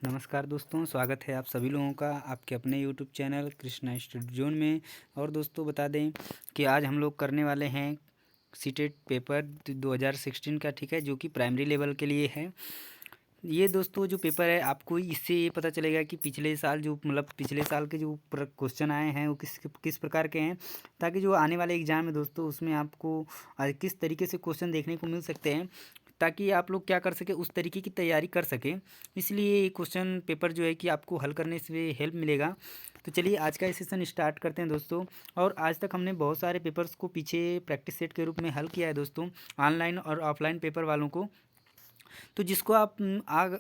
नमस्कार दोस्तों, स्वागत है आप सभी लोगों का आपके अपने YouTube channel Krishna study zone में। और दोस्तों बता दें कि आज हम लोग करने वाले हैं सीटेट पेपर 2016 का, ठीक है, जो कि प्राइमरी लेवल के लिए है। ये दोस्तों जो पेपर है, आपको इससे ये पता चलेगा कि पिछले साल जो पिछले साल के जो क्वेश्चन आए हैं वो किस किस प्रकार के हैं, ताकि जो आने वाले एग्ज़ाम है दोस्तों उसमें आपको किस तरीके से क्वेश्चन देखने को मिल सकते हैं, ताकि आप लोग क्या कर सकें, उस तरीके की तैयारी कर सकें। इसलिए ये क्वेश्चन पेपर जो है कि आपको हल करने से हेल्प मिलेगा। तो चलिए आज का सेशन स्टार्ट करते हैं दोस्तों। और आज तक हमने बहुत सारे पेपर्स को पीछे प्रैक्टिस सेट के रूप में हल किया है दोस्तों, ऑनलाइन और ऑफलाइन पेपर वालों को। तो जिसको आप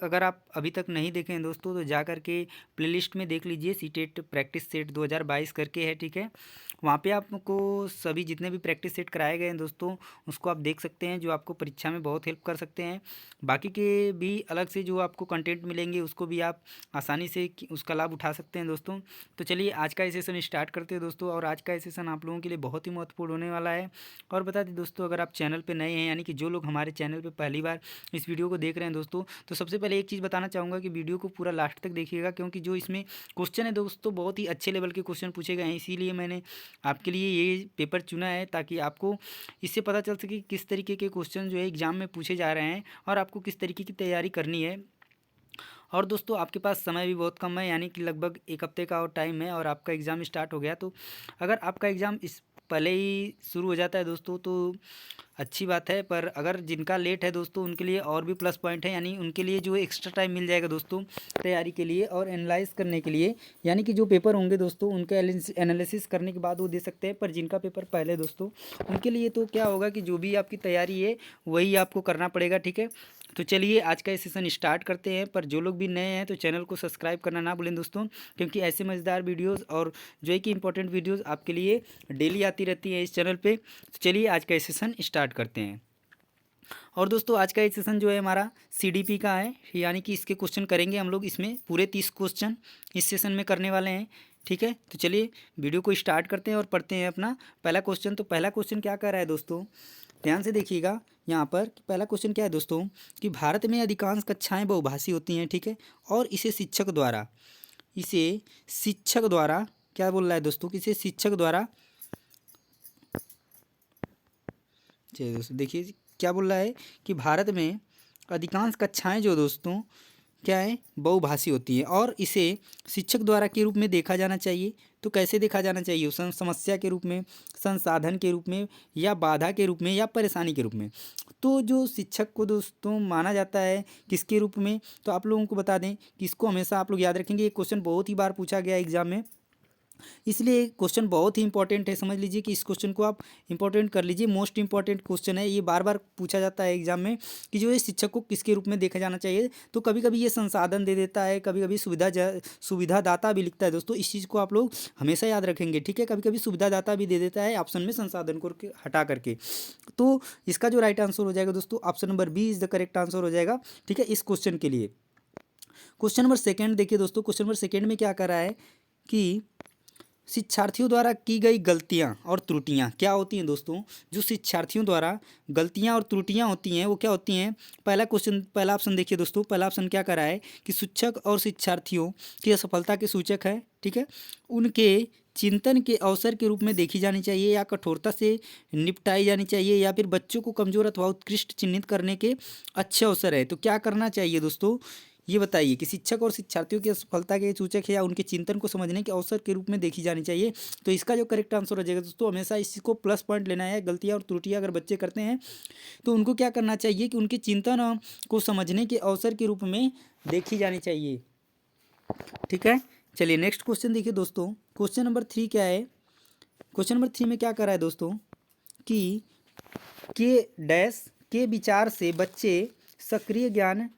अगर आप अभी तक नहीं देखे हैं दोस्तों, तो जा कर के प्लेलिस्ट में देख लीजिए, सीटेट प्रैक्टिस सेट 2022 करके है, ठीक है। वहाँ पे आपको सभी जितने भी प्रैक्टिस सेट कराए गए हैं दोस्तों, उसको आप देख सकते हैं, जो आपको परीक्षा में बहुत हेल्प कर सकते हैं। बाकी के भी अलग से जो आपको कंटेंट मिलेंगे उसको भी आप आसानी से उसका लाभ उठा सकते हैं दोस्तों। तो चलिए आज का ये सेशन स्टार्ट करते हैं दोस्तों। और आज का ये सेशन आप लोगों के लिए बहुत ही महत्वपूर्ण होने वाला है। और बता दें दोस्तों, अगर आप चैनल पर नए हैं, यानी कि जो लोग हमारे चैनल पर पहली बार इस वीडियो को देख रहे हैं दोस्तों, तो सबसे पहले एक चीज़ बताना चाहूँगा कि वीडियो को पूरा लास्ट तक देखिएगा, क्योंकि जो इसमें क्वेश्चन है दोस्तों बहुत ही अच्छे लेवल के क्वेश्चन पूछे गए हैं। इसीलिए मैंने आपके लिए ये पेपर चुना है, ताकि आपको इससे पता चल सके कि किस तरीके के क्वेश्चन जो है एग्ज़ाम में पूछे जा रहे हैं और आपको किस तरीके की तैयारी करनी है। और दोस्तों आपके पास समय भी बहुत कम है, यानी कि लगभग एक हफ्ते का और टाइम है, और आपका एग्ज़ाम स्टार्ट हो गया। तो अगर आपका एग्ज़ाम इस पहले ही शुरू हो जाता है दोस्तों तो अच्छी बात है, पर अगर जिनका लेट है दोस्तों उनके लिए और भी प्लस पॉइंट है, यानी उनके लिए जो एक्स्ट्रा टाइम मिल जाएगा दोस्तों तैयारी के लिए और एनालाइज करने के लिए। यानी कि जो पेपर होंगे दोस्तों उनके एनालिसिस करने के बाद वो दे सकते हैं, पर जिनका पेपर पहले दोस्तों उनके लिए तो क्या होगा कि जो भी आपकी तैयारी है वही आपको करना पड़ेगा, ठीक है। तो चलिए आज का ये सेशन स्टार्ट करते हैं। पर जो लोग भी नए हैं तो चैनल को सब्सक्राइब करना ना भूलें दोस्तों, क्योंकि ऐसे मज़ेदार वीडियोस और जो है कि इंपॉर्टेंट वीडियोस आपके लिए डेली आती रहती है इस चैनल पे। तो चलिए आज का ये सेशन स्टार्ट करते हैं। और दोस्तों आज का ये सेशन जो है हमारा सीडीपी का है, यानी कि इसके क्वेश्चन करेंगे हम लोग। इसमें पूरे 30 क्वेश्चन इस सेशन में करने वाले हैं, ठीक है। तो चलिए वीडियो को स्टार्ट करते हैं और पढ़ते हैं अपना पहला क्वेश्चन। तो पहला क्वेश्चन क्या कर रहा है दोस्तों, ध्यान से देखिएगा यहाँ पर कि पहला क्वेश्चन क्या है दोस्तों, कि भारत में अधिकांश कक्षाएं बहुभाषी होती हैं, ठीक है। और इसे शिक्षक द्वारा क्या बोल रहा है दोस्तों, कि इसे शिक्षक द्वारा, चलिए दोस्तों देखिए क्या बोल रहा है, कि भारत में अधिकांश कक्षाएं जो दोस्तों क्या है, बहुभाषी होती है, और इसे शिक्षक द्वारा के रूप में देखा जाना चाहिए। तो कैसे देखा जाना चाहिए, समस्या के रूप में, संसाधन के रूप में, या बाधा के रूप में, या परेशानी के रूप में। तो जो शिक्षक को दोस्तों माना जाता है किसके रूप में, तो आप लोगों को बता दें कि इसको हमेशा आप लोग याद रखेंगे। ये क्वेश्चन बहुत ही बार पूछा गया एग्जाम में, इसलिए क्वेश्चन बहुत ही इंपॉर्टेंट है। समझ लीजिए कि इस क्वेश्चन को आप इंपॉर्टेंट कर लीजिए, मोस्ट इंपॉर्टेंट क्वेश्चन है। ये बार बार पूछा जाता है एग्जाम में कि जो है शिक्षक को किसके रूप में देखा जाना चाहिए। तो कभी कभी ये संसाधन दे देता है, कभी कभी सुविधादाता भी लिखता है दोस्तों। इस चीज़ को आप लोग हमेशा याद रखेंगे, ठीक है। कभी कभी सुविधादाता भी दे देता है ऑप्शन में, संसाधन को हटा करके। तो इसका जो राइट आंसर हो जाएगा दोस्तों, option number B is the correct answer हो जाएगा, ठीक है, इस क्वेश्चन के लिए। क्वेश्चन नंबर सेकेंड देखिए दोस्तों, क्वेश्चन नंबर सेकेंड में क्या कर रहा है कि शिक्षार्थियों द्वारा की गई गलतियां और त्रुटियां क्या होती हैं दोस्तों। जो शिक्षार्थियों द्वारा गलतियां और त्रुटियां होती हैं वो क्या होती हैं। पहला ऑप्शन देखिए दोस्तों, पहला ऑप्शन क्या कर रहा है कि शिक्षक और शिक्षार्थियों की असफलता के सूचक है, ठीक है। उनके चिंतन के अवसर के रूप में देखी जानी चाहिए, या कठोरता से निपटाई जानी चाहिए, या फिर बच्चों को कमज़ोर अथवा उत्कृष्ट चिन्हित करने के अच्छे अवसर है। तो क्या करना चाहिए दोस्तों, ये बताइए कि शिक्षक और शिक्षार्थियों की सफलता के सूचक है या उनके चिंतन को समझने के अवसर के रूप में देखी जानी चाहिए। तो इसका जो करेक्ट आंसर हो जाएगा दोस्तों, हमेशा इसको प्लस पॉइंट लेना है। गलतियाँ और त्रुटियाँ अगर बच्चे करते हैं तो उनको क्या करना चाहिए कि उनके चिंतन को समझने के अवसर के रूप में देखी जानी चाहिए, ठीक है। चलिए नेक्स्ट क्वेश्चन देखिए दोस्तों, क्वेश्चन नंबर 3 क्या है। क्वेश्चन नंबर 3 में क्या कर रहा है दोस्तों, कि के डैश के विचार से बच्चे सक्रिय ज्ञान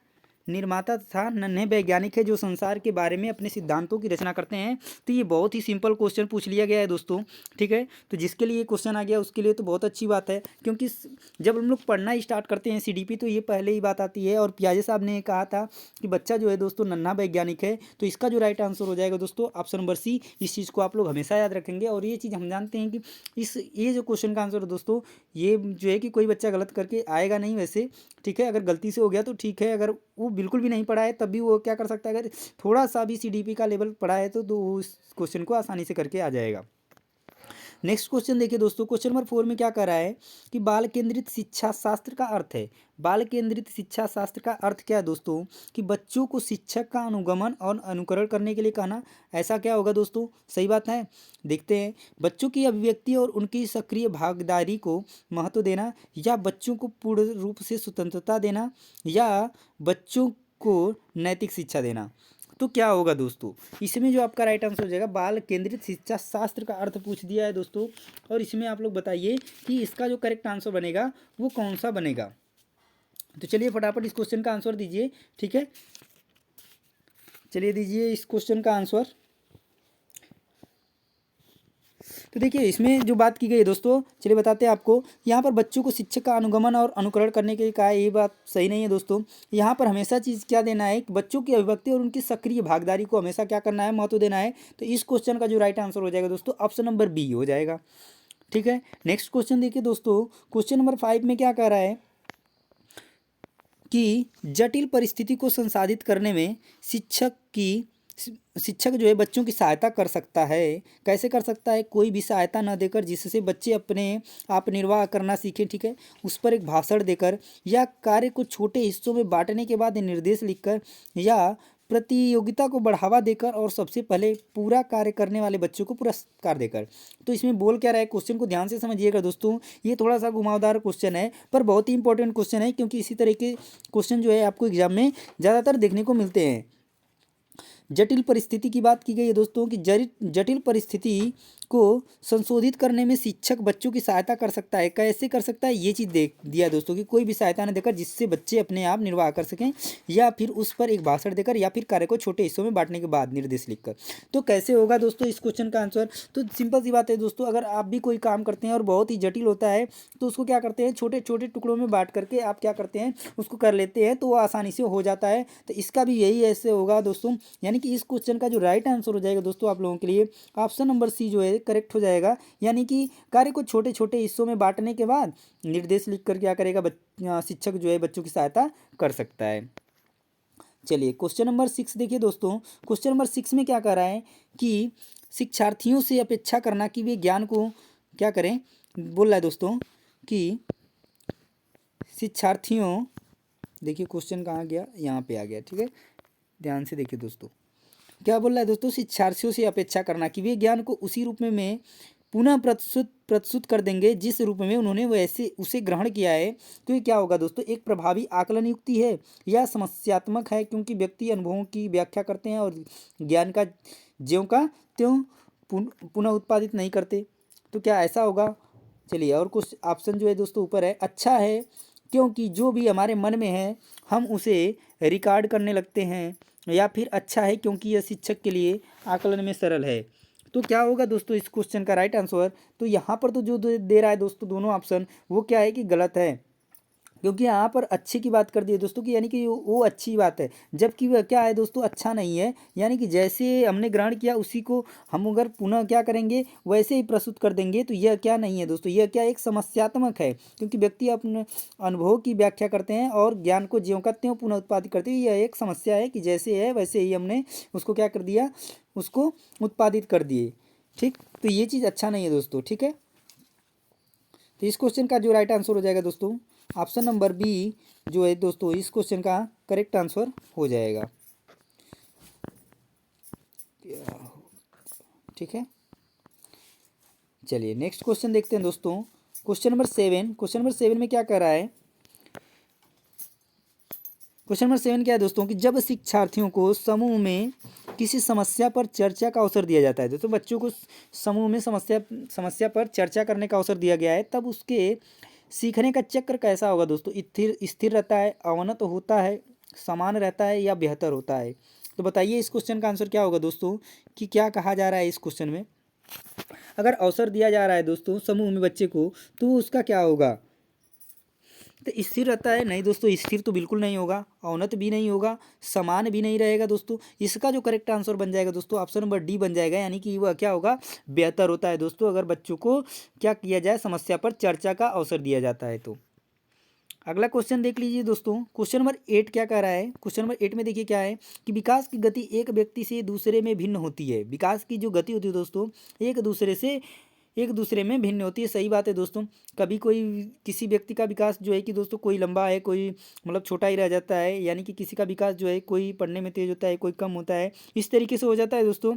निर्माता तथा नन्हे वैज्ञानिक है, जो संसार के बारे में अपने सिद्धांतों की रचना करते हैं। तो ये बहुत ही सिंपल क्वेश्चन पूछ लिया गया है दोस्तों, ठीक है। तो जिसके लिए क्वेश्चन आ गया उसके लिए तो बहुत अच्छी बात है, क्योंकि जब हम लोग पढ़ना स्टार्ट करते हैं सीडीपी तो ये पहले ही बात आती है। और पियाजे साहब ने कहा था कि बच्चा जो है दोस्तों नन्हा वैज्ञानिक है। तो इसका जो राइट आंसर हो जाएगा दोस्तों, ऑप्शन नंबर सी। इस चीज़ को आप लोग हमेशा याद रखेंगे। और ये चीज़ हम जानते हैं कि ये जो क्वेश्चन का आंसर है दोस्तों, ये जो है कि कोई बच्चा गलत करके आएगा नहीं वैसे, ठीक है। अगर गलती से हो गया तो ठीक है, अगर वो बिल्कुल भी नहीं पढ़ा है, तब भी वो क्या कर सकता है, अगर थोड़ा सा भी CDP का लेवल पढ़ा है तो वो उस क्वेश्चन को आसानी से करके आ जाएगा। नेक्स्ट क्वेश्चन देखिए दोस्तों, क्वेश्चन नंबर 4 में क्या कह रहा है कि बाल केंद्रित शिक्षा शास्त्र का अर्थ है। बाल केंद्रित शिक्षा शास्त्र का अर्थ क्या है दोस्तों, कि बच्चों को शिक्षक का अनुगमन और अनुकरण करने के लिए कहना। ऐसा क्या होगा दोस्तों, सही बात है। देखते हैं, बच्चों की अभिव्यक्ति और उनकी सक्रिय भागीदारी को महत्व देना, या बच्चों को पूर्ण रूप से स्वतंत्रता देना, या बच्चों को नैतिक शिक्षा देना। तो क्या होगा दोस्तों, इसमें जो आपका राइट आंसर हो जाएगा, बाल केंद्रित शिक्षा शास्त्र का अर्थ पूछ दिया है दोस्तों, और इसमें आप लोग बताइए कि इसका जो करेक्ट आंसर बनेगा वो कौन सा बनेगा। तो चलिए फटाफट इस क्वेश्चन का आंसर दीजिए, ठीक है। चलिए दीजिए इस क्वेश्चन का आंसर। तो देखिए इसमें जो बात की गई है दोस्तों, चलिए बताते हैं आपको। यहाँ पर बच्चों को शिक्षक का अनुगमन और अनुकरण करने के लिए कहा है, ये बात सही नहीं है दोस्तों। यहाँ पर हमेशा चीज़ क्या देना है कि बच्चों की अभिव्यक्ति और उनकी सक्रिय भागीदारी को हमेशा क्या करना है, महत्व देना है। तो इस क्वेश्चन का जो राइट आंसर हो जाएगा दोस्तों, ऑप्शन नंबर बी हो जाएगा, ठीक है। नेक्स्ट क्वेश्चन देखिए दोस्तों, क्वेश्चन नंबर 5 में क्या कह रहा है कि जटिल परिस्थिति को संसाधित करने में शिक्षक जो है बच्चों की सहायता कर सकता है। कैसे कर सकता है, कोई भी सहायता न देकर जिससे बच्चे अपने आप निर्वाह करना सीखें, ठीक है, उस पर एक भाषण देकर, या कार्य को छोटे हिस्सों में बांटने के बाद निर्देश लिखकर, या प्रतियोगिता को बढ़ावा देकर, और सबसे पहले पूरा कार्य करने वाले बच्चों को पुरस्कार देकर। तो इसमें बोल क्या रहा है, क्वेश्चन को ध्यान से समझिएगा दोस्तों। ये थोड़ा सा घुमावदार क्वेश्चन है, पर बहुत ही इंपॉर्टेंट क्वेश्चन है, क्योंकि इसी तरह के क्वेश्चन जो है आपको एग्जाम में ज़्यादातर देखने को मिलते हैं। जटिल परिस्थिति की बात की गई है दोस्तों, कि जटिल परिस्थिति को संशोधित करने में शिक्षक बच्चों की सहायता कर सकता है। कैसे कर सकता है, ये चीज़ देख दिया दोस्तों, कि कोई भी सहायता न देकर जिससे बच्चे अपने आप निर्वाह कर सकें, या फिर उस पर एक भाषण देकर, या फिर कार्य को छोटे हिस्सों में बांटने के बाद निर्देश लिखकर। तो कैसे होगा दोस्तों इस क्वेश्चन का आंसर, तो सिंपल सी बात है दोस्तों, अगर आप भी कोई काम करते हैं और बहुत ही जटिल होता है, तो उसको क्या करते हैं, छोटे छोटे टुकड़ों में बांट करके आप क्या करते हैं, उसको कर लेते हैं, तो वो आसानी से हो जाता है। तो इसका भी यही ऐसे होगा दोस्तों, यानी कि इस क्वेश्चन का जो राइट आंसर हो जाएगा दोस्तों आप लोगों के लिए, ऑप्शन नंबर सी जो है करेक्ट हो जाएगा। यानी कि कार्य को छोटे छोटे हिस्सों में बांटने के बाद निर्देश लिखकर क्या करेगा, शिक्षक जो है बच्चों की सहायता कर सकता है। चलिए क्वेश्चन नंबर 6 देखिए दोस्तों, क्वेश्चन नंबर 6 में क्या कह रहा है कि शिक्षार्थियों से अपेक्षा करना कि वे ज्ञान को क्या करें, बोल रहा है दोस्तों कि शिक्षार्थियों, देखिए क्वेश्चन कहाँ गया, यहाँ पे आ गया, ठीक है, ध्यान से देखिए दोस्तों। क्या बोल रहा है दोस्तों, शिक्षार्थियों से अपेक्षा करना कि वे ज्ञान को उसी रूप में पुनः प्रस्तुत कर देंगे जिस रूप में उन्होंने वैसे उसे ग्रहण किया है। तो ये क्या होगा दोस्तों, एक प्रभावी आकलन युक्ति है या समस्यात्मक है, क्योंकि व्यक्ति अनुभवों की व्याख्या करते हैं और ज्ञान का ज्यों का त्यों पुनः उत्पादित नहीं करते। तो क्या ऐसा होगा, चलिए और कुछ ऑप्शन जो है दोस्तों ऊपर है। अच्छा है क्योंकि जो भी हमारे मन में है हम उसे रिकॉर्ड करने लगते हैं, या फिर अच्छा है क्योंकि यह शिक्षक के लिए आकलन में सरल है। तो क्या होगा दोस्तों इस क्वेश्चन का राइट आंसर, तो यहाँ पर तो जो दे रहा है दोस्तों दोनों ऑप्शन, वो क्या है कि गलत है, क्योंकि यहाँ पर अच्छे की बात कर दी है दोस्तों, कि यानी कि वो अच्छी बात है, जबकि वह क्या है दोस्तों, अच्छा नहीं है। यानी कि जैसे हमने ग्रहण किया उसी को हम अगर पुनः क्या करेंगे, वैसे ही प्रस्तुत कर देंगे, तो यह क्या नहीं है दोस्तों, यह क्या एक समस्यात्मक है, क्योंकि व्यक्ति अपने अनुभव की व्याख्या करते हैं और ज्ञान को ज्यों का त्यों पुनः उत्पादित करते हैं। यह एक समस्या है कि जैसे है वैसे ही हमने उसको क्या कर दिया, उसको उत्पादित कर दिए, ठीक। तो ये चीज़ अच्छा नहीं है दोस्तों, ठीक है। तो इस क्वेश्चन का जो राइट आंसर हो जाएगा दोस्तों, ऑप्शन नंबर बी जो है दोस्तों इस क्वेश्चन का करेक्ट आंसर हो जाएगा, ठीक है। चलिए नेक्स्ट क्वेश्चन देखते हैं दोस्तों, क्वेश्चन नंबर 7। क्वेश्चन नंबर 7 में क्या कह रहा है, क्वेश्चन नंबर 7 क्या है दोस्तों, कि जब शिक्षार्थियों को समूह में किसी समस्या पर चर्चा का अवसर दिया जाता है, दोस्तों बच्चों को समूह में समस्या पर चर्चा करने का अवसर दिया गया है, तब उसके सीखने का चक्र कैसा होगा दोस्तों, स्थिर रहता है, अवनत होता है, समान रहता है, या बेहतर होता है। तो बताइए इस क्वेश्चन का आंसर क्या होगा दोस्तों, कि क्या कहा जा रहा है इस क्वेश्चन में। अगर अवसर दिया जा रहा है दोस्तों समूह में बच्चे को, तो उसका क्या होगा, तो स्थिर रहता है, नहीं दोस्तों स्थिर तो बिल्कुल नहीं होगा, अवनत भी नहीं होगा, समान भी नहीं रहेगा दोस्तों। इसका जो करेक्ट आंसर बन जाएगा दोस्तों ऑप्शन नंबर डी बन जाएगा, यानी कि वह क्या होगा, बेहतर होता है दोस्तों, अगर बच्चों को क्या किया जाए, समस्या पर चर्चा का अवसर दिया जाता है तो। अगला क्वेश्चन देख लीजिए दोस्तों, क्वेश्चन नंबर 8 क्या कह रहा है। क्वेश्चन नंबर 8 में देखिए क्या है कि विकास की गति एक व्यक्ति से दूसरे में भिन्न होती है। विकास की जो गति होती है दोस्तों एक दूसरे में भिन्न होती है। सही बात है दोस्तों। कभी कोई किसी व्यक्ति का विकास जो है कि दोस्तों कोई लंबा है, कोई मतलब छोटा ही रह जाता है, यानी कि किसी का विकास जो है कोई पढ़ने में तेज होता है, कोई कम होता है, इस तरीके से हो जाता है दोस्तों।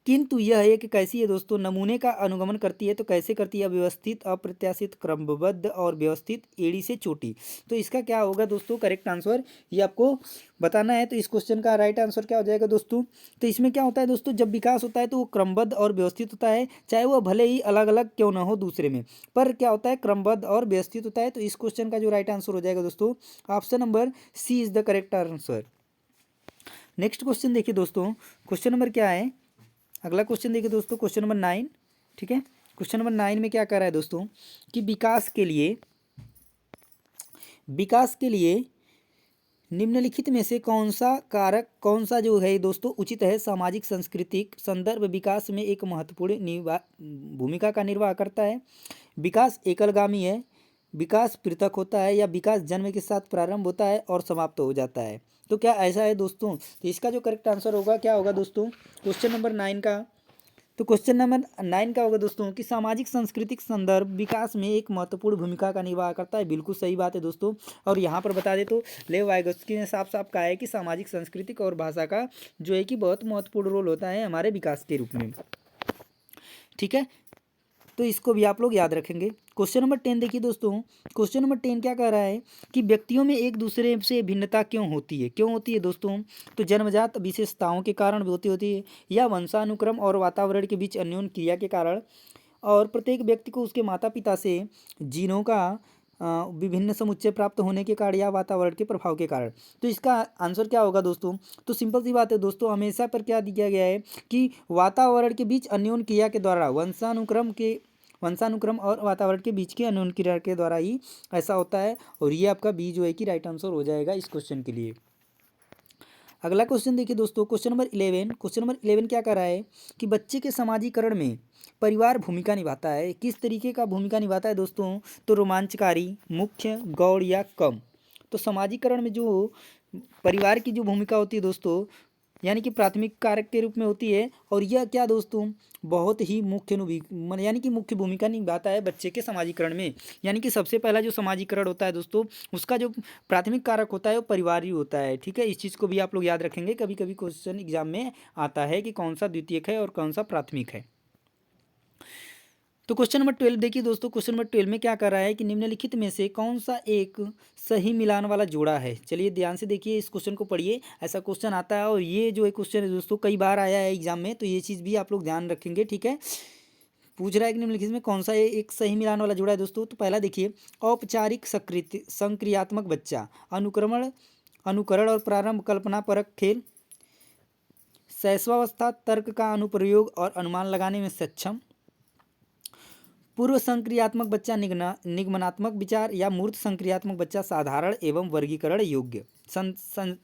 किंतु यह एक कैसी है दोस्तों, नमूने का अनुगमन करती है। तो कैसे करती है? व्यवस्थित, अप्रत्याशित, क्रमबद्ध और व्यवस्थित, एड़ी से चोटी। तो इसका क्या होगा दोस्तों करेक्ट आंसर, ये आपको बताना है। तो इस क्वेश्चन का राइट आंसर क्या हो जाएगा दोस्तों? तो इसमें क्या होता है दोस्तों, जब विकास होता है तो वो क्रमबद्ध और व्यवस्थित होता है, चाहे वो भले ही अलग अलग क्यों ना हो दूसरे में, पर क्या होता है, क्रमबद्ध और व्यवस्थित होता है। तो इस क्वेश्चन का जो राइट आंसर हो जाएगा दोस्तों, option number C is the correct answer. Next question देखिए दोस्तों, क्वेश्चन नंबर क्या है, अगला क्वेश्चन देखिए दोस्तों, क्वेश्चन नंबर 9। ठीक है, क्वेश्चन नंबर 9 में क्या कर रहा है दोस्तों कि विकास के लिए निम्नलिखित में से कौन सा जो है दोस्तों उचित है। सामाजिक सांस्कृतिक संदर्भ विकास में एक महत्वपूर्ण भूमिका का निर्वाह करता है। विकास एकलगामी है, विकास पृथक होता है, या विकास जन्म के साथ प्रारंभ होता है और समाप्त हो जाता है। तो क्या ऐसा है दोस्तों? तो इसका जो करेक्ट आंसर होगा क्या होगा दोस्तों, क्वेश्चन नंबर 9 का। तो क्वेश्चन नंबर 9 का होगा दोस्तों कि सामाजिक सांस्कृतिक संदर्भ विकास में एक महत्वपूर्ण भूमिका का निर्वाह करता है। बिल्कुल सही बात है दोस्तों। और यहाँ पर बता दें तो लेव वाइगोत्स्की ने साफ साफ कहा है कि सामाजिक सांस्कृतिक और भाषा का जो है कि बहुत महत्वपूर्ण रोल होता है हमारे विकास के रूप में। ठीक है, तो इसको भी आप लोग याद रखेंगे। क्वेश्चन नंबर 10 देखिए दोस्तों, क्वेश्चन नंबर 10 क्या कह रहा है कि व्यक्तियों में एक दूसरे से भिन्नता क्यों होती है। क्यों होती है दोस्तों? तो जन्मजात विशेषताओं के कारण भी होती है, या वंशानुक्रम और वातावरण के बीच अन्योन्य क्रिया के कारण, और प्रत्येक व्यक्ति को उसके माता पिता से जीनों का विभिन्न समुच्चय प्राप्त होने के कारण, या वातावरण के प्रभाव के कारण। तो इसका आंसर क्या होगा दोस्तों? तो सिंपल सी बात है दोस्तों, हमेशा पर क्या दिया गया है कि वातावरण के बीच अन्योन्य क्रिया के द्वारा, वंशानुक्रम और वातावरण के बीच के अन्योन्य क्रिया के द्वारा ही ऐसा होता है। और ये आपका बी जो है कि राइट आंसर हो जाएगा इस क्वेश्चन के लिए। अगला क्वेश्चन देखिए दोस्तों, क्वेश्चन नंबर 11। क्वेश्चन नंबर 11 क्या कर रहा है कि बच्चे के समाजीकरण में परिवार भूमिका निभाता है। किस तरीके का भूमिका निभाता है दोस्तों? तो रोमांचकारी, मुख्य, गौड़ या कम। तो समाजीकरण में जो परिवार की जो भूमिका होती है दोस्तों, यानी कि प्राथमिक कारक के रूप में होती है। और यह क्या दोस्तों, बहुत ही यानी कि मुख्य भूमिका निभाता है बच्चे के समाजीकरण में। यानी कि सबसे पहला जो समाजीकरण होता है दोस्तों, उसका जो प्राथमिक कारक होता है वो परिवार ही होता है। ठीक है, इस चीज़ को भी आप लोग याद रखेंगे। कभी कभी क्वेश्चन एग्जाम में आता है कि कौन सा द्वितीयक है और कौन सा प्राथमिक है। तो क्वेश्चन नंबर 12 देखिए दोस्तों, क्वेश्चन नंबर 12 में क्या कर रहा है कि निम्नलिखित में से कौन सा एक सही मिलान वाला जोड़ा है। चलिए ध्यान से देखिए, इस क्वेश्चन को पढ़िए। ऐसा क्वेश्चन आता है और ये जो एक क्वेश्चन है दोस्तों कई बार आया है एग्जाम में, तो ये चीज़ भी आप लोग ध्यान रखेंगे। ठीक है, पूछ रहा है कि निम्नलिखित में कौन सा एक सही मिलान वाला जोड़ा है दोस्तों। तो पहला देखिए, औपचारिक संक्रियात्मक बच्चा, अनुकरण और प्रारंभ कल्पनापरक खेल, शैशवावस्था तर्क का अनुप्रयोग और अनुमान लगाने में सक्षम, पूर्व संक्रियात्मक बच्चा निगमनात्मक विचार, या मूर्त संक्रियात्मक बच्चा साधारण एवं वर्गीकरण योग्य।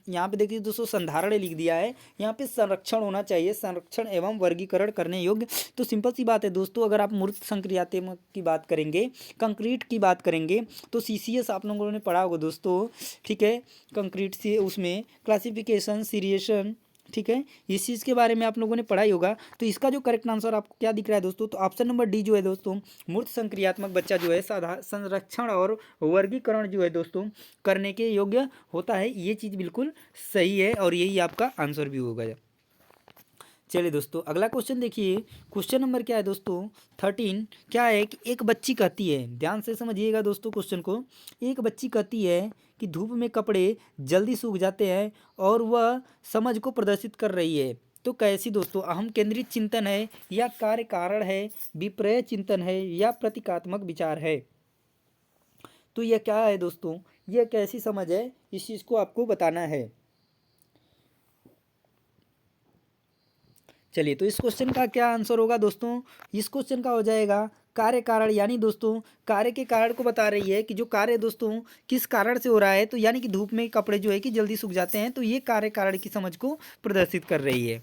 यहाँ पे देखिए दोस्तों संधारण लिख दिया है, यहाँ पे संरक्षण होना चाहिए, संरक्षण एवं वर्गीकरण करने योग्य। तो सिंपल सी बात है दोस्तों, अगर आप मूर्त संक्रियात्मक की बात करेंगे, कंक्रीट की बात करेंगे, तो सीसीएस आप लोगों ने पढ़ा होगा दोस्तों। ठीक है, कंक्रीट से उसमें क्लासिफिकेशन, सीरिएशन, ठीक है, इस चीज़ के बारे में आप लोगों ने पढ़ा ही होगा। तो इसका जो करेक्ट आंसर आपको क्या दिख रहा है दोस्तों? तो ऑप्शन नंबर डी जो है दोस्तों, मूर्त संक्रियात्मक बच्चा जो है संरक्षण और वर्गीकरण जो है दोस्तों करने के योग्य होता है। ये चीज़ बिल्कुल सही है और यही आपका आंसर भी होगा। चलिए दोस्तों, अगला क्वेश्चन देखिए। क्वेश्चन नंबर क्या है दोस्तों 13। क्या है कि एक बच्ची कहती है, ध्यान से समझिएगा दोस्तों क्वेश्चन को। एक बच्ची कहती है कि धूप में कपड़े जल्दी सूख जाते हैं और वह समझ को प्रदर्शित कर रही है। तो कैसी दोस्तों, अहम केंद्रित चिंतन है, या कार्य कारण है, विपर्य चिंतन है, या प्रतीकात्मक विचार है। तो यह क्या है दोस्तों, यह कैसी समझ है, इस चीज़ को आपको बताना है। चलिए, तो इस क्वेश्चन का क्या आंसर होगा दोस्तों? इस क्वेश्चन का हो जाएगा कार्य कारण, यानी दोस्तों कार्य के कारण को बता रही है कि जो कार्य दोस्तों किस कारण से हो रहा है। तो यानी कि धूप में कपड़े जो है कि जल्दी सूख जाते हैं, तो ये कार्य कारण की समझ को प्रदर्शित कर रही है।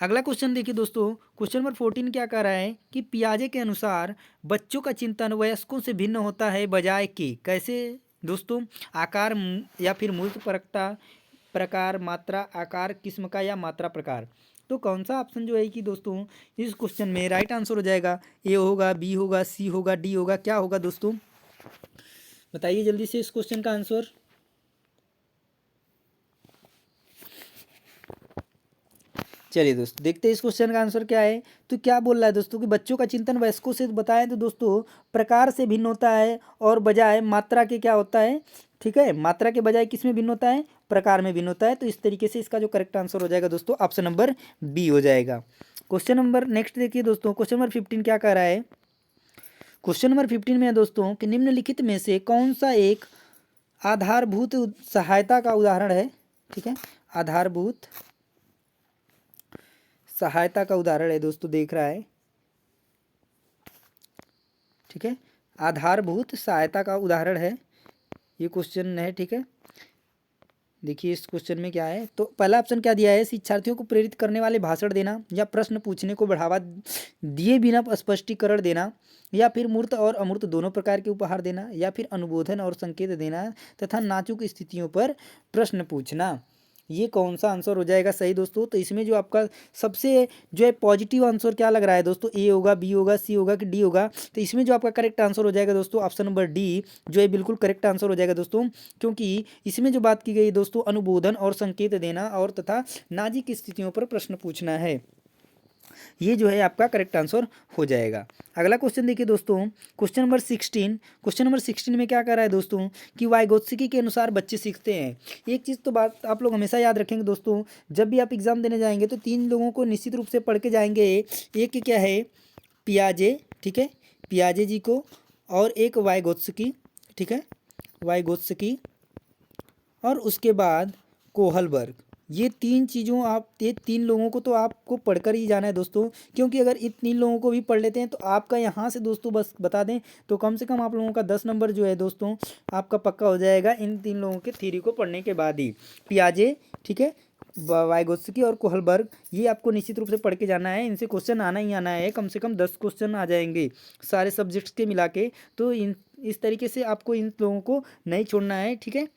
अगला क्वेश्चन देखिए दोस्तों, क्वेश्चन नंबर 14 क्या कह रहा है कि पियाजे के अनुसार बच्चों का चिंतन वयस्कों से भिन्न होता है बजाय कि कैसे दोस्तों, आकार या फिर मूर्त परकता प्रकार, मात्रा, आकार, किस्म का या मात्रा प्रकार। तो कौन सा ऑप्शन जो है कि दोस्तों इस क्वेश्चन में राइट आंसर हो जाएगा? ए होगा, बी होगा, सी होगा, डी होगा, क्या होगा दोस्तों? बताइए जल्दी से इस क्वेश्चन का आंसर। चलिए दोस्तों देखते हैं इस क्वेश्चन का आंसर क्या है। तो क्या बोल रहा है दोस्तों कि बच्चों का चिंतन वयस्कों से बताएं तो दोस्तों प्रकार से भिन्न होता है और बजाय मात्रा के क्या होता है, ठीक है, मात्रा के बजाय किस में भिन्न होता है? प्रकार में भिन्न होता है। तो इस तरीके से इसका जो करेक्ट आंसर हो जाएगा दोस्तों ऑप्शन नंबर बी हो जाएगा। क्वेश्चन नंबर नेक्स्ट देखिए दोस्तों, क्वेश्चन नंबर 15 क्या कह रहा है? क्वेश्चन नंबर 15 में है दोस्तों कि निम्नलिखित में से कौन सा एक आधारभूत सहायता का उदाहरण है, ठीक है, आधारभूत सहायता का उदाहरण है दोस्तों, देख रहा है, ठीक है, आधारभूत सहायता का उदाहरण है ये क्वेश्चन है, ठीक है। देखिए इस क्वेश्चन में क्या है, तो पहला ऑप्शन क्या दिया है? शिक्षार्थियों को प्रेरित करने वाले भाषण देना, या प्रश्न पूछने को बढ़ावा दिए बिना स्पष्टीकरण देना, या फिर मूर्त और अमूर्त दोनों प्रकार के उपहार देना, या फिर अनुबोधन और संकेत देना तथा नाजुक स्थितियों पर प्रश्न पूछना। ये कौन सा आंसर हो जाएगा सही दोस्तों? तो इसमें जो आपका सबसे जो है पॉजिटिव आंसर क्या लग रहा है दोस्तों? ए होगा, बी होगा, सी होगा कि डी होगा? तो इसमें जो आपका करेक्ट आंसर हो जाएगा दोस्तों ऑप्शन नंबर डी जो है बिल्कुल करेक्ट आंसर हो जाएगा दोस्तों, क्योंकि इसमें जो बात की गई दोस्तों अनुबोधन और संकेत देना और तथा नाजुक स्थितियों पर प्रश्न पूछना है, ये जो है आपका करेक्ट आंसर हो जाएगा। अगला क्वेश्चन देखिए दोस्तों, क्वेश्चन नंबर 16। क्वेश्चन नंबर 16 में क्या कर रहा है दोस्तों कि वाइगोत्स्की के अनुसार बच्चे सीखते हैं। एक चीज़ तो बात आप लोग हमेशा याद रखेंगे दोस्तों, जब भी आप एग्जाम देने जाएंगे तो तीन लोगों को निश्चित रूप से पढ़ के जाएंगे। एक क्या है? पियाजे, ठीक है, पियाजे जी को, और एक वाइगोत्स्की, ठीक है, वाइगोत्स्की, और उसके बाद कोहलबर्ग। ये तीन चीज़ों आप, ये तीन लोगों को तो आपको पढ़कर ही जाना है दोस्तों, क्योंकि अगर इन तीन लोगों को भी पढ़ लेते हैं तो आपका यहाँ से दोस्तों बस बता दें तो कम से कम आप लोगों का 10 नंबर जो है दोस्तों आपका पक्का हो जाएगा इन तीन लोगों के थ्योरी को पढ़ने के बाद ही। पियाजे, ठीक है, वाइगोत्स्की और कोहलबर्ग, ये आपको निश्चित रूप से पढ़ के जाना है। इनसे क्वेश्चन आना ही आना है, कम से कम 10 क्वेश्चन आ जाएंगे सारे सब्जेक्ट्स के मिला के। तो इन इस तरीके से आपको इन लोगों को नहीं छोड़ना है, ठीक है।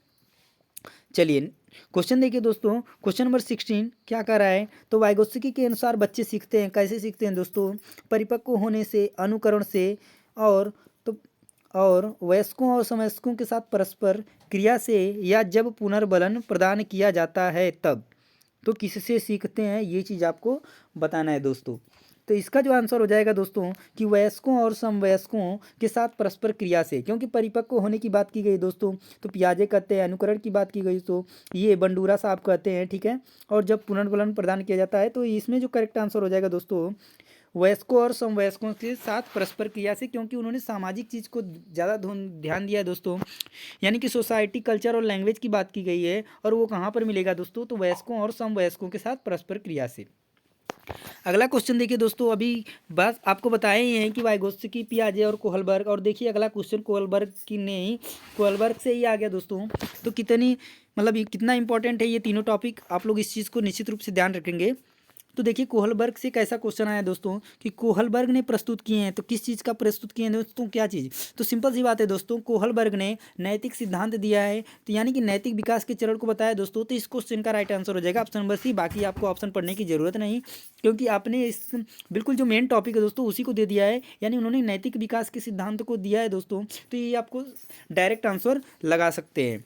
चलिए क्वेश्चन देखिए दोस्तों, क्वेश्चन नंबर 16 क्या कर रहा है? तो वाइगोत्स्की के अनुसार बच्चे सीखते हैं, कैसे सीखते हैं दोस्तों? परिपक्व होने से, अनुकरण से, और तो और वयस्कों और समवयस्कों के साथ परस्पर क्रिया से, या जब पुनर्बलन प्रदान किया जाता है तब। तो किससे सीखते हैं ये चीज़ आपको बताना है दोस्तों। तो इसका जो आंसर हो जाएगा दोस्तों कि वयस्कों और समवयस्कों के साथ परस्पर क्रिया से, क्योंकि परिपक्व होने की बात की गई दोस्तों तो पियाजे कहते हैं, अनुकरण की बात की गई तो ये बंडूरा साहब कहते हैं, ठीक है, और जब पुनर्बलन प्रदान किया जाता है तो इसमें जो करेक्ट आंसर हो जाएगा दोस्तों वयस्कों और समवयस्कों के साथ परस्पर क्रिया से, क्योंकि उन्होंने सामाजिक चीज़ को ज़्यादा ध्यान दिया है दोस्तों, यानी कि सोसाइटी, कल्चर और लैंग्वेज की बात की गई है। और वो कहाँ पर मिलेगा दोस्तों? तो वयस्कों और समवयस्कों के साथ परस्पर क्रिया से। अगला क्वेश्चन देखिए दोस्तों, अभी बस आपको बताए ही हैं कि वाइगोत्स्की, पियाजे और कोहलबर्ग, और देखिए अगला क्वेश्चन कोहलबर्ग की नहीं, कोहलबर्ग से ही आ गया दोस्तों। तो कितनी मतलब ये कितना इंपॉर्टेंट है ये तीनों टॉपिक, आप लोग इस चीज़ को निश्चित रूप से ध्यान रखेंगे। तो देखिए कोहलबर्ग से कैसा क्वेश्चन आया दोस्तों कि कोहलबर्ग ने प्रस्तुत किए हैं, तो किस चीज़ का प्रस्तुत किए हैं दोस्तों, क्या चीज़? तो सिंपल सी बात है दोस्तों, कोहलबर्ग ने नैतिक सिद्धांत दिया है, तो यानी कि नैतिक विकास के चरण को बताया दोस्तों। तो इस क्वेश्चन का राइट आंसर हो जाएगा ऑप्शन नंबर सी। बाकी आपको ऑप्शन पढ़ने की जरूरत नहीं, क्योंकि आपने इस बिल्कुल जो मेन टॉपिक है दोस्तों उसी को दे दिया है, यानी उन्होंने नैतिक विकास के सिद्धांत को दिया है दोस्तों। तो ये आपको डायरेक्ट आंसर लगा सकते हैं।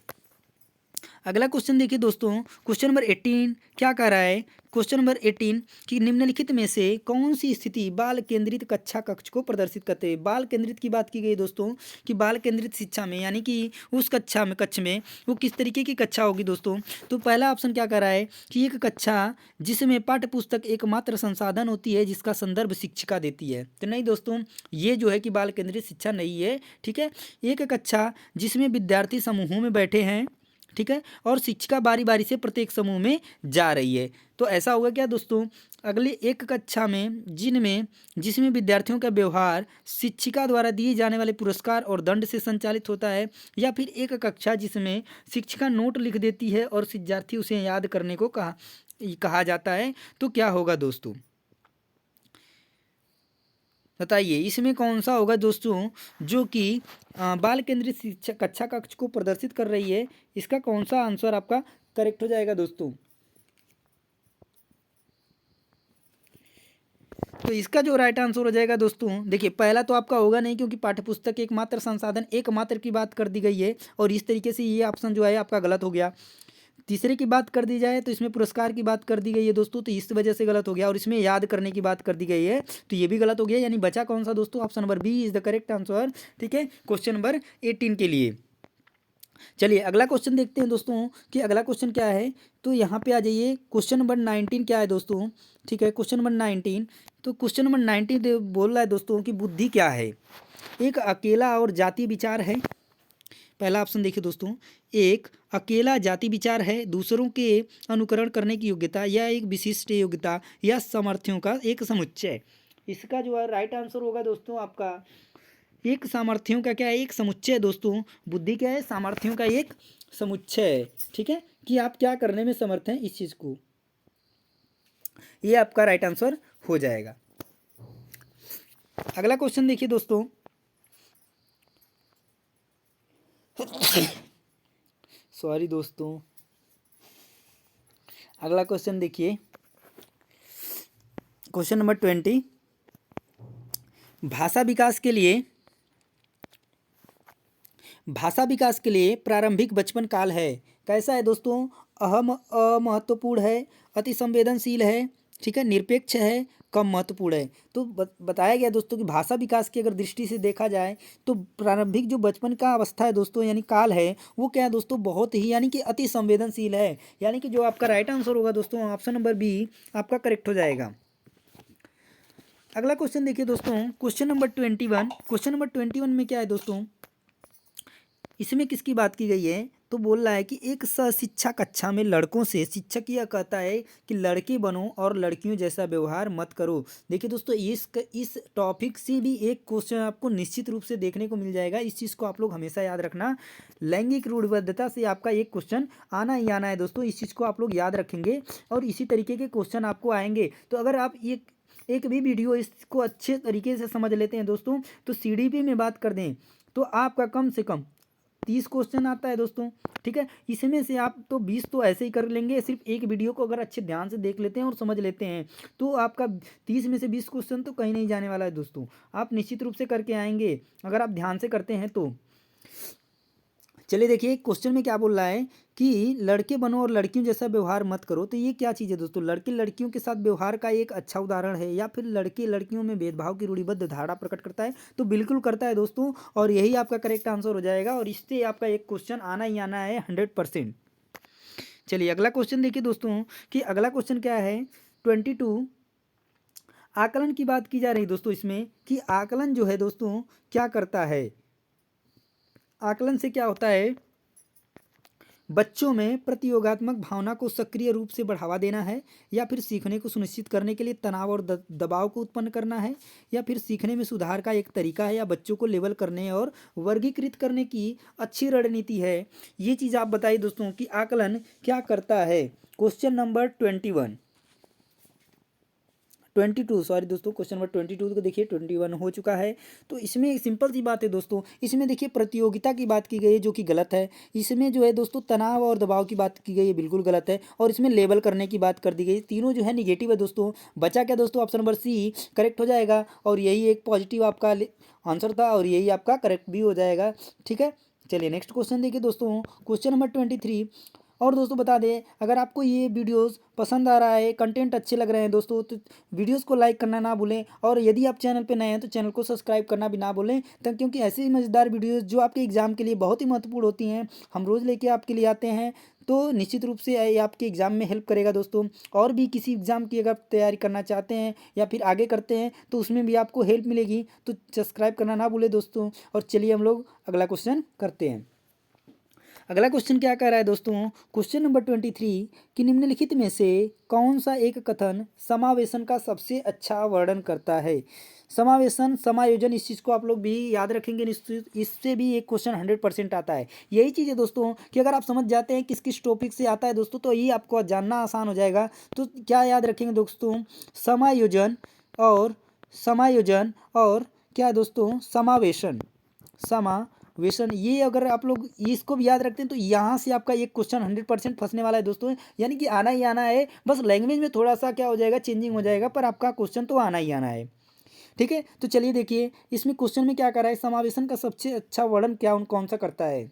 अगला क्वेश्चन देखिए दोस्तों, क्वेश्चन नंबर 18 क्या कह रहा है? क्वेश्चन नंबर 18 कि निम्नलिखित में से कौन सी स्थिति बाल केंद्रित कक्षा कक्ष को प्रदर्शित करते हैं? बाल केंद्रित की बात की गई दोस्तों कि बाल केंद्रित शिक्षा में, यानी कि उस कक्ष में वो किस तरीके की कक्षा होगी दोस्तों? तो पहला ऑप्शन क्या कह रहा है कि एक कक्षा जिसमें पाठ्य पुस्तक एकमात्र संसाधन होती है जिसका संदर्भ शिक्षिका देती है। तो नहीं दोस्तों, ये जो है कि बाल केंद्रित शिक्षा नहीं है, ठीक है। एक कक्षा जिसमें विद्यार्थी समूहों में बैठे हैं, ठीक है, और शिक्षिका बारी बारी से प्रत्येक समूह में जा रही है। तो ऐसा होगा क्या दोस्तों? अगले एक कक्षा में जिसमें विद्यार्थियों का व्यवहार शिक्षिका द्वारा दिए जाने वाले पुरस्कार और दंड से संचालित होता है, या फिर एक कक्षा जिसमें शिक्षिका नोट लिख देती है और विद्यार्थी उसे याद करने को कहा जाता है, तो क्या होगा दोस्तों बताइए, इसमें कौन सा होगा दोस्तों जो कि बाल केंद्रित शिक्षा कक्षा कक्ष को प्रदर्शित कर रही है। इसका कौन सा आंसर आपका करेक्ट हो जाएगा दोस्तों। तो इसका जो राइट आंसर हो जाएगा दोस्तों, देखिए पहला तो आपका होगा नहीं, क्योंकि पाठ्यपुस्तक एकमात्र संसाधन एकमात्र की बात कर दी गई है, और इस तरीके से ये ऑप्शन जो है आपका गलत हो गया। तीसरे की बात कर दी जाए तो इसमें पुरस्कार की बात कर दी गई है दोस्तों, तो इस वजह से गलत हो गया, और इसमें याद करने की बात कर दी गई है, तो ये भी गलत हो गया। यानी बचा कौन सा दोस्तों, option number B is the correct answer. ठीक है, क्वेश्चन नंबर 18 के लिए। चलिए अगला क्वेश्चन देखते हैं दोस्तों कि अगला क्वेश्चन क्या है। तो यहाँ पे आ जाइए, क्वेश्चन नंबर 19 क्या है दोस्तों। ठीक है, क्वेश्चन नंबर 19, तो क्वेश्चन नंबर 19 बोल रहा है दोस्तों कि बुद्धि क्या है। एक अकेला और जातीय विचार है। पहला ऑप्शन देखिए दोस्तों, एक अकेला जाति विचार है, दूसरों के अनुकरण करने की योग्यता, या एक विशिष्ट योग्यता या सामर्थ्यों का एक समुच्चय। इसका जो है राइट आंसर होगा दोस्तों आपका एक सामर्थ्यों का क्या है, एक समुच्चय दोस्तों। बुद्धि क्या है, सामर्थ्यों का एक समुच्चय है। ठीक है, कि आप क्या करने में समर्थ हैं इस चीज को, ये आपका राइट आंसर हो जाएगा। अगला क्वेश्चन देखिए दोस्तों, सॉरी दोस्तों, अगला क्वेश्चन देखिए, क्वेश्चन नंबर 20, भाषा विकास के लिए प्रारंभिक बचपन काल है। कैसा है दोस्तों, अहम अमहत्वपूर्ण है, अति संवेदनशील है, ठीक है, निरपेक्ष है, कम महत्वपूर्ण है। तो बताया गया दोस्तों कि भाषा विकास की अगर दृष्टि से देखा जाए तो प्रारंभिक जो बचपन का अवस्था है दोस्तों, यानी काल है, वो क्या है दोस्तों, बहुत ही यानी कि अति संवेदनशील है। यानी कि जो आपका राइट आंसर होगा दोस्तों, ऑप्शन नंबर बी आपका करेक्ट हो जाएगा। अगला क्वेश्चन देखिए दोस्तों, क्वेश्चन नंबर 21। क्वेश्चन नंबर 21 में क्या है दोस्तों, इसमें किसकी बात की गई है। तो बोल रहा है कि एक शिक्षा कक्षा में लड़कों से शिक्षक यह कहता है कि लड़के बनो और लड़कियों जैसा व्यवहार मत करो। देखिए दोस्तों, इस टॉपिक से भी एक क्वेश्चन आपको निश्चित रूप से देखने को मिल जाएगा। इस चीज़ को आप लोग हमेशा याद रखना, लैंगिक रूढ़िबद्धता से आपका एक क्वेश्चन आना ही आना है दोस्तों। इस चीज़ को आप लोग याद रखेंगे और इसी तरीके के क्वेश्चन आपको आएंगे। तो अगर आप एक भी वीडियो इसको अच्छे तरीके से समझ लेते हैं दोस्तों, तो CDP में बात कर दें तो आपका कम से कम 30 क्वेश्चन आता है दोस्तों। ठीक है, इसमें से आप तो 20 तो ऐसे ही कर लेंगे। सिर्फ एक वीडियो को अगर अच्छे ध्यान से देख लेते हैं और समझ लेते हैं तो आपका 30 में से 20 क्वेश्चन तो कहीं नहीं जाने वाला है दोस्तों। आप निश्चित रूप से करके आएंगे अगर आप ध्यान से करते हैं तो। चलिए देखिए क्वेश्चन में क्या बोल रहा है कि लड़के बनो और लड़कियों जैसा व्यवहार मत करो। तो ये क्या चीज़ है दोस्तों, लड़के लड़कियों के साथ व्यवहार का एक अच्छा उदाहरण है, या फिर लड़के लड़कियों में भेदभाव की रूढ़िबद्ध धारणा प्रकट करता है। तो बिल्कुल करता है दोस्तों, और यही आपका करेक्ट आंसर हो जाएगा, और इससे आपका एक क्वेश्चन आना ही आना है 100%। चलिए अगला क्वेश्चन देखिए दोस्तों कि अगला क्वेश्चन क्या है। 22, आकलन की बात की जा रही दोस्तों इसमें, कि आकलन जो है दोस्तों क्या करता है। आकलन से क्या होता है, बच्चों में प्रतियोगात्मक भावना को सक्रिय रूप से बढ़ावा देना है, या फिर सीखने को सुनिश्चित करने के लिए तनाव और दबाव को उत्पन्न करना है, या फिर सीखने में सुधार का एक तरीका है, या बच्चों को लेबल करने और वर्गीकृत करने की अच्छी रणनीति है। ये चीज़ आप बताइए दोस्तों कि आकलन क्या करता है। क्वेश्चन नंबर 22 सॉरी दोस्तों, क्वेश्चन नंबर 22 को देखिए 21 हो चुका है। तो इसमें एक सिंपल सी बात है दोस्तों, इसमें देखिए प्रतियोगिता की बात की गई है जो कि गलत है। इसमें जो है दोस्तों तनाव और दबाव की बात की गई है, बिल्कुल गलत है। और इसमें लेबल करने की बात कर दी गई, तीनों जो है निगेटिव है दोस्तों। बचा क्या दोस्तों, ऑप्शन नंबर सी करेक्ट हो जाएगा, और यही एक पॉजिटिव आपका आंसर था, और यही आपका करेक्ट भी हो जाएगा। ठीक है, चलिए नेक्स्ट क्वेश्चन देखिए दोस्तों, क्वेश्चन नंबर 23। और दोस्तों बता दें, अगर आपको ये वीडियोस पसंद आ रहा है, कंटेंट अच्छे लग रहे हैं दोस्तों, तो वीडियोस को लाइक करना ना भूलें, और यदि आप चैनल पे नए हैं तो चैनल को सब्सक्राइब करना भी ना भूलें, तब क्योंकि ऐसी मज़ेदार वीडियोस जो आपके एग्ज़ाम के लिए बहुत ही महत्वपूर्ण होती हैं हम रोज़ लेके आपके लिए आते हैं। तो निश्चित रूप से ये आपके एग्ज़ाम में हेल्प करेगा दोस्तों। और भी किसी एग्ज़ाम की अगर आप तैयारी करना चाहते हैं या फिर आगे करते हैं तो उसमें भी आपको हेल्प मिलेगी, तो सब्सक्राइब करना ना भूलें दोस्तों। और चलिए हम लोग अगला क्वेश्चन करते हैं। अगला क्वेश्चन क्या कह रहा है दोस्तों, क्वेश्चन नंबर 23, कि निम्नलिखित में से कौन सा एक कथन समावेशन का सबसे अच्छा वर्णन करता है। समावेशन, समायोजन, इस चीज़ को आप लोग भी याद रखेंगे। इससे भी एक क्वेश्चन 100% आता है। यही चीज़ है दोस्तों कि अगर आप समझ जाते हैं किस किस टॉपिक से आता है दोस्तों, तो ये आपको जानना आसान हो जाएगा। तो क्या याद रखेंगे दोस्तों, समायोजन और समायोजन और क्या है दोस्तों, समावेशन, समावेशन। ये अगर आप लोग इसको भी याद रखते हैं तो यहाँ से आपका एक क्वेश्चन 100% फंसने वाला है दोस्तों, यानी कि आना ही आना है। बस लैंग्वेज में थोड़ा सा क्या हो जाएगा, चेंजिंग हो जाएगा, पर आपका क्वेश्चन तो आना ही आना है। ठीक है, तो चलिए देखिए इसमें क्वेश्चन में क्या कर रहा है, समावेशन का सबसे अच्छा वर्णन क्या कौन सा करता है।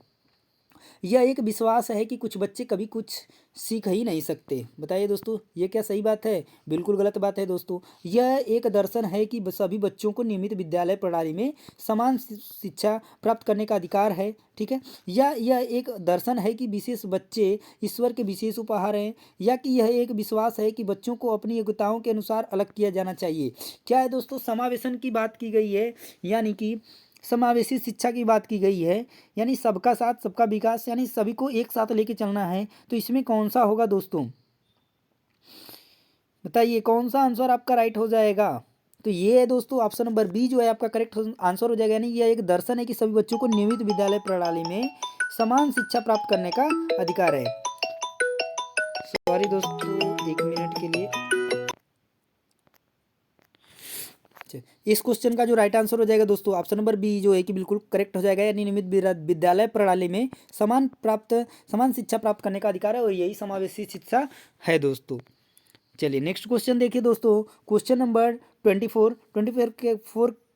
यह एक विश्वास है कि कुछ बच्चे कभी कुछ सीख ही नहीं सकते। बताइए दोस्तों, ये क्या सही बात है? बिल्कुल गलत बात है दोस्तों। यह एक दर्शन है कि सभी बच्चों को नियमित विद्यालय प्रणाली में समान शिक्षा प्राप्त करने का अधिकार है। ठीक है, या यह एक दर्शन है कि विशेष बच्चे ईश्वर के विशेष उपहार हैं, या कि यह एक विश्वास है कि बच्चों को अपनी योग्यताओं के अनुसार अलग किया जाना चाहिए। क्या है दोस्तों, समावेशन की बात की गई है, यानी कि समावेशी शिक्षा की बात की गई है, यानी सबका साथ सबका विकास, यानी सभी को एक साथ लेके चलना है। तो इसमें कौन सा होगा दोस्तों, बताइए कौन सा आंसर आपका राइट हो जाएगा। तो ये है दोस्तों ऑप्शन नंबर बी जो है आपका करेक्ट आंसर हो जाएगा। यानी यह एक दर्शन है कि सभी बच्चों को नियमित विद्यालय प्रणाली में समान शिक्षा प्राप्त करने का अधिकार है। सॉरी दोस्तों, एक मिनट के लिए। इस क्वेश्चन का जो राइट आंसर हो जाएगा दोस्तों ऑप्शन नंबर बी जो है कि बिल्कुल करेक्ट हो जाएगा। यानी नियमित विद्यालय प्रणाली में समान शिक्षा प्राप्त करने का अधिकार है, और यही समावेशी शिक्षा है दोस्तों। चलिए नेक्स्ट क्वेश्चन देखिए दोस्तों, क्वेश्चन नंबर 24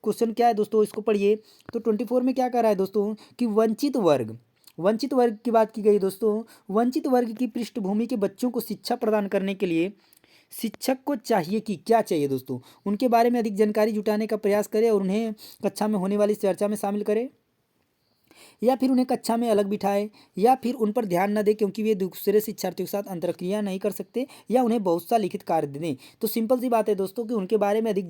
क्वेश्चन क्या है दोस्तों, इसको पढ़िए। तो 24 में क्या कर रहा है दोस्तों कि वंचित वर्ग की बात की गई दोस्तों। वंचित वर्ग की पृष्ठभूमि के बच्चों को शिक्षा प्रदान करने के लिए शिक्षक को चाहिए कि क्या चाहिए दोस्तों, उनके बारे में अधिक जानकारी जुटाने का प्रयास करें और उन्हें कक्षा में होने वाली चर्चा में शामिल करें, या फिर उन्हें कक्षा में अलग बिठाए, या फिर उन पर ध्यान न दें क्योंकि वे दूसरे शिक्षार्थियों के साथ अंतरक्रिया नहीं कर सकते, या उन्हें बहुत सा लिखित कार्य दें। तो सिंपल सी बात है दोस्तों कि उनके बारे में अधिक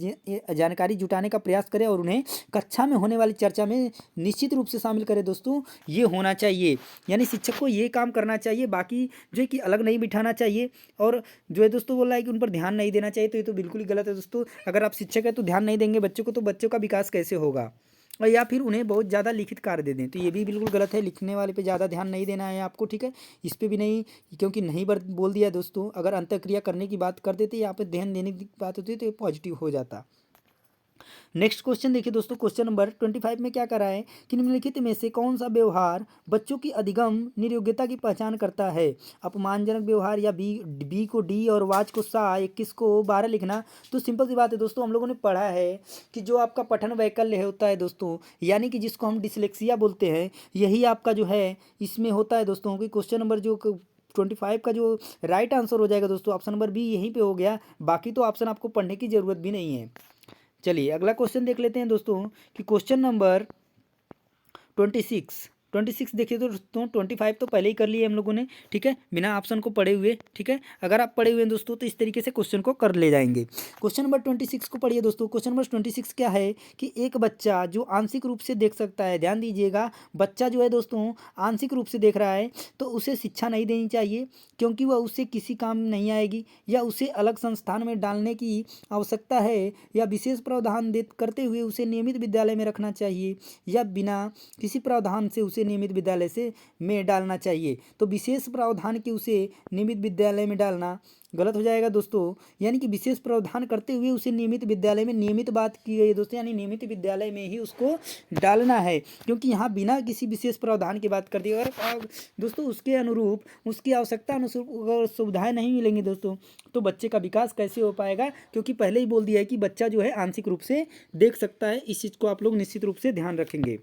जानकारी जुटाने का प्रयास करें और उन्हें कक्षा में होने वाली चर्चा में निश्चित रूप से शामिल करें दोस्तों, ये होना चाहिए। यानी शिक्षक को ये काम करना चाहिए, बाकी जो है कि अलग नहीं बिठाना चाहिए। और जो है दोस्तों बोला है कि उन पर ध्यान नहीं देना चाहिए, तो ये तो बिल्कुल ही गलत है दोस्तों। अगर आप शिक्षक है तो ध्यान नहीं देंगे बच्चों को, तो बच्चों का विकास कैसे होगा। और या फिर उन्हें बहुत ज़्यादा लिखित कार्य दे दें, तो ये भी बिल्कुल गलत है। लिखने वाले पे ज़्यादा ध्यान नहीं देना है आपको, ठीक है। इस पे भी नहीं, क्योंकि नहीं बोल दिया दोस्तों। अगर अंतःक्रिया करने की बात कर देते, यहाँ पे ध्यान देने की बात होती तो ये पॉजिटिव हो जाता। नेक्स्ट क्वेश्चन देखिए दोस्तों, क्वेश्चन नंबर 25 में क्या कर रहा है कि निम्नलिखित में से कौन सा व्यवहार बच्चों की अधिगम निर्योग्यता की पहचान करता है। अपमानजनक व्यवहार, या बी को डी और वाच को सा, 21 को 12 लिखना। तो सिंपल सी बात है दोस्तों, हम लोगों ने पढ़ा है कि जो आपका पठन वैकल्य होता है दोस्तों, यानी कि जिसको हम डिसलेक्सिया बोलते हैं, यही आपका जो है इसमें होता है दोस्तों। कि क्वेश्चन नंबर जो 25 का जो राइट आंसर हो जाएगा दोस्तों ऑप्शन नंबर बी यहीं पे हो गया। बाकी तो ऑप्शन आपको पढ़ने की ज़रूरत भी नहीं है। चलिए अगला क्वेश्चन देख लेते हैं दोस्तों कि क्वेश्चन नंबर 26 देखिए दोस्तों। 25 तो पहले ही कर लिए हम लोगों ने, ठीक है, बिना ऑप्शन को पढ़े हुए, ठीक है। अगर आप पढ़े हुए हैं दोस्तों तो इस तरीके से क्वेश्चन को कर ले जाएंगे। क्वेश्चन नंबर 26 को पढ़िए दोस्तों। क्वेश्चन नंबर 26 क्या है कि एक बच्चा जो आंशिक रूप से देख सकता है, ध्यान दीजिएगा, बच्चा जो है दोस्तों आंशिक रूप से देख रहा है, तो उसे शिक्षा नहीं देनी चाहिए क्योंकि वह उससे किसी काम नहीं आएगी, या उसे अलग संस्थान में डालने की आवश्यकता है, या विशेष प्रावधान करते हुए उसे नियमित विद्यालय में रखना चाहिए, या बिना किसी प्रावधान से उसे नियमित विद्यालय से में डालना चाहिए। तो विशेष प्रावधान के उसे नियमित विद्यालय में डालना गलत हो जाएगा दोस्तों। यानी कि विशेष प्रावधान करते हुए उसे नियमित विद्यालय में, नियमित बात की गई है दोस्तों, यानी नियमित विद्यालय में ही उसको डालना है, क्योंकि यहाँ बिना किसी विशेष प्रावधान की बात कर दी। अगर दोस्तों उसके अनुरूप, उसकी आवश्यकता अनुरूप अगर सुविधाएं नहीं मिलेंगी दोस्तों, तो बच्चे का विकास कैसे हो पाएगा। क्योंकि पहले ही बोल दिया है कि बच्चा जो है आंशिक रूप से देख सकता है। इस चीज़ को आप लोग निश्चित रूप से ध्यान रखेंगे।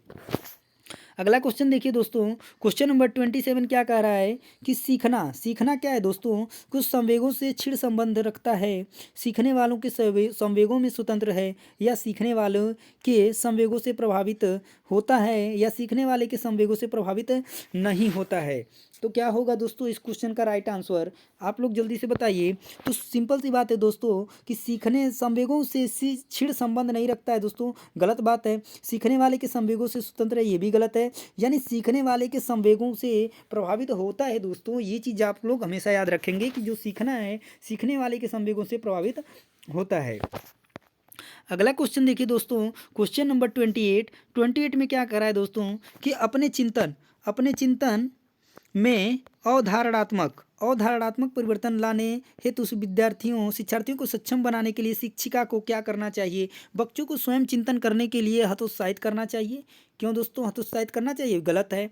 अगला क्वेश्चन देखिए दोस्तों, क्वेश्चन नंबर 27 क्या कह रहा है कि सीखना क्या है दोस्तों, कुछ संवेगों से छिड़ संबंध रखता है, सीखने वालों के संवेगों में स्वतंत्र है, या सीखने वालों के संवेगों से प्रभावित होता है, या सीखने वाले के संवेगों से प्रभावित नहीं होता है। तो क्या होगा दोस्तों इस क्वेश्चन का राइट आंसर, आप लोग जल्दी से बताइए। तो सिंपल सी बात है दोस्तों कि सीखने संवेगों से छिड़ संबंध नहीं रखता है दोस्तों, गलत बात है। सीखने वाले के संवेगों से स्वतंत्र है, ये भी गलत है। यानी सीखने वाले के संवेगों से प्रभावित होता है दोस्तों, ये चीज़ आप लोग हमेशा याद रखेंगे कि जो सीखना है सीखने वाले के संवेगों से प्रभावित होता है। अगला क्वेश्चन देखिए दोस्तों, क्वेश्चन नंबर 28 में क्या करा है दोस्तों कि अपने चिंतन में अवधारणात्मक परिवर्तन लाने हेतु शिक्षार्थियों को सक्षम बनाने के लिए शिक्षिका को क्या करना चाहिए? बच्चों को स्वयं चिंतन करने के लिए हतोत्साहित करना चाहिए। क्यों दोस्तों हतोत्साहित करना चाहिए? गलत है।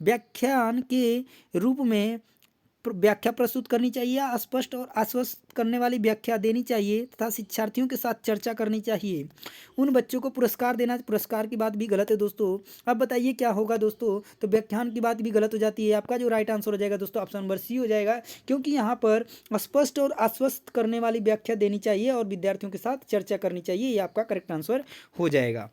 व्याख्यान के रूप में व्याख्या प्रस्तुत करनी चाहिए या स्पष्ट और आश्वस्त करने वाली व्याख्या देनी चाहिए तथा शिक्षार्थियों के साथ चर्चा करनी चाहिए। उन बच्चों को पुरस्कार की बात भी गलत है दोस्तों। अब बताइए क्या होगा दोस्तों? तो व्याख्यान की बात भी गलत हो जाती है। आपका जो राइट आंसर हो जाएगा दोस्तों ऑप्शन नंबर सी हो जाएगा, क्योंकि यहाँ पर स्पष्ट और आश्वस्त करने वाली व्याख्या देनी चाहिए और विद्यार्थियों के साथ चर्चा करनी चाहिए। ये आपका करेक्ट आंसर हो जाएगा।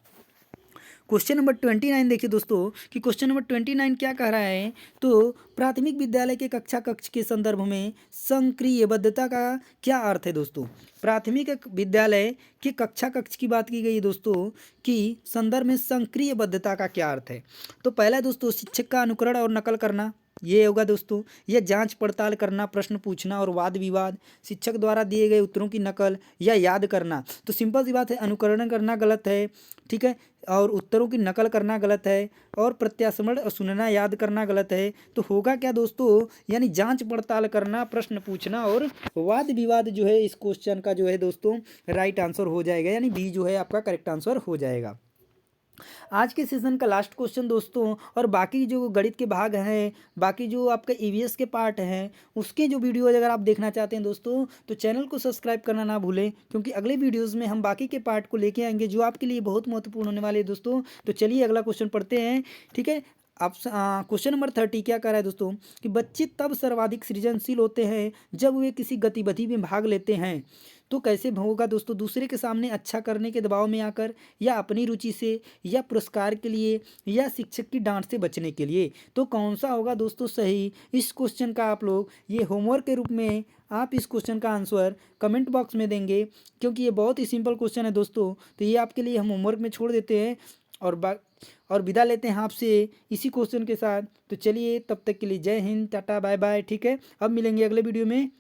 क्वेश्चन नंबर 29 देखिए दोस्तों कि क्वेश्चन नंबर 29 क्या कह रहा है? तो प्राथमिक विद्यालय के कक्ष के संदर्भ में संक्रियबद्धता का क्या अर्थ है दोस्तों? प्राथमिक विद्यालय के कक्ष की बात की गई है दोस्तों कि संदर्भ में संक्रियबद्धता का क्या अर्थ है? तो पहला दोस्तों शिक्षक का अनुकरण और नकल करना, ये होगा दोस्तों। यह जांच पड़ताल करना, प्रश्न पूछना और वाद विवाद, शिक्षक द्वारा दिए गए उत्तरों की नकल या याद करना। तो सिंपल सी बात है, अनुकरण करना गलत है, ठीक है, और उत्तरों की नकल करना गलत है, और प्रत्यास्मरण सुनना याद करना गलत है। तो होगा क्या दोस्तों? यानी जांच पड़ताल करना, प्रश्न पूछना और वाद विवाद जो है इस क्वेश्चन का जो है दोस्तों राइट आंसर हो जाएगा, यानी बी जो है आपका करेक्ट आंसर हो जाएगा। आज के सेशन का लास्ट क्वेश्चन दोस्तों, और बाकी जो गणित के भाग हैं, बाकी जो आपका ईवीएस के पार्ट हैं, उसके जो वीडियो अगर आप देखना चाहते हैं दोस्तों तो चैनल को सब्सक्राइब करना ना भूलें, क्योंकि अगले वीडियोस में हम बाकी के पार्ट को लेके आएंगे जो आपके लिए बहुत महत्वपूर्ण होने वाले हैं दोस्तों। तो चलिए अगला क्वेश्चन पढ़ते हैं, ठीक है। आप क्वेश्चन नंबर 30 क्या कर रहा है दोस्तों कि बच्चे तब सर्वाधिक सृजनशील होते हैं जब वे किसी गतिविधि में भाग लेते हैं। तो कैसे होगा दोस्तों? दूसरे के सामने अच्छा करने के दबाव में आकर, या अपनी रुचि से, या पुरस्कार के लिए, या शिक्षक की डांट से बचने के लिए। तो कौन सा होगा दोस्तों सही? इस क्वेश्चन का आप लोग ये होमवर्क के रूप में आप इस क्वेश्चन का आंसर कमेंट बॉक्स में देंगे, क्योंकि ये बहुत ही सिंपल क्वेश्चन है दोस्तों। तो ये आपके लिए हम होमवर्क में छोड़ देते हैं और विदा लेते हैं आपसे इसी क्वेश्चन के साथ। तो चलिए तब तक के लिए जय हिंद, टाटा, बाय बाय, ठीक है। अब मिलेंगे अगले वीडियो में।